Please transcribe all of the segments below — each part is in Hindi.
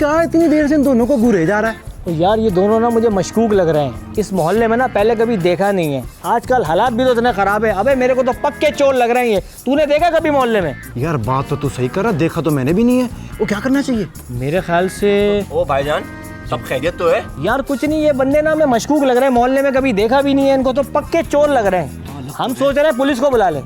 क्या है इतनी देर से इन दोनों को घूरे जा रहा है? तो यार ये दोनों ना मुझे मशकूक लग रहे हैं। इस मोहल्ले में ना पहले कभी देखा नहीं है। आजकल हालात भी तो इतने खराब है। अबे मेरे को तो पक्के चोर लग रहे हैं। तूने देखा कभी मोहल्ले में? यार बात तो तू सही कर रहा, देखा तो मैंने भी नहीं है। वो क्या करना चाहिए? मेरे ख्याल से ओ भाईजान, सब खैरियत तो है? यार कुछ नहीं, ये बंदे ना हमें मशकूक लग रहे हैं। मोहल्ले में कभी देखा भी नहीं है इनको, तो पक्के चोर लग रहे हैं। हम सोच रहे हैं पुलिस को बुला ले।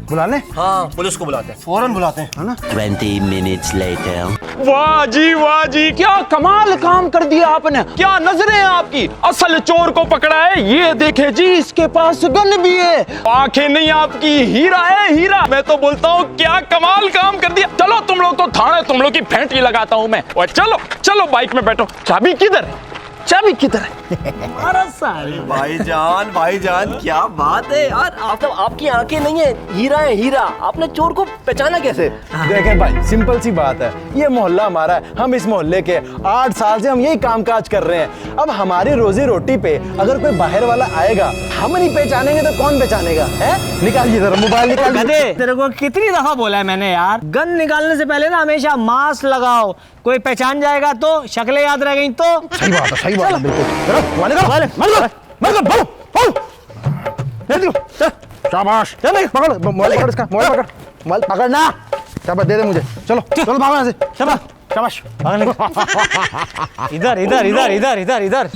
बुला ले? हाँ, पुलिस को बुलाते हैं, फौरन बुलाते हैं, है ना? 20 minutes later. वाह जी, क्या कमाल काम कर दिया आपने। क्या नजरें हैं आपकी। असल चोर को पकड़ा है। ये देखे जी, इसके पास गन भी है। आंखें नहीं आपकी, हीरा है हीरा। मैं तो बोलता हूँ क्या कमाल काम कर दिया। चलो तुम लोग तो थाने, तुम लोग की फेंटी लगाता हूँ मैं। और चलो चलो बाइक में बैठो। चाबी किधर है? चाबी किधर है? भाईजान क्या बात है यार। आपकी आंखें नहीं है, हीरा है हीरा। आपने चोर को पहचाना कैसे? देखें भाई, सिंपल सी बात है। ये मोहल्ला हमारा है, हम इस मोहल्ले के 8 साल से हम यही कामकाज कर रहे हैं। अब हमारी रोजी रोटी पे अगर कोई बाहर वाला आएगा, हम नहीं पहचानेंगे तो कौन पहचानेगा? है? निकालिए जरा मोबाइल निकालिए। गधे, तेरे को कितनी दफा बोला है मैंने यार, गन निकालने से पहले ना हमेशा मास्क लगाओ। कोई पहचान जाएगा तो, शक्लें याद रह गई तो। सही बात है, सही बात है, बिल्कुल। शाबाश, चल पकड़ मोबाइल, पकड़ इसका मोबाइल, पकड़ मोबाइल, पकड़ना। शाबाश, दे दे मुझे। चलो चलो भागो यहाँ से। शाबाश शाबाश। इधर इधर इधर इधर इधर इधर।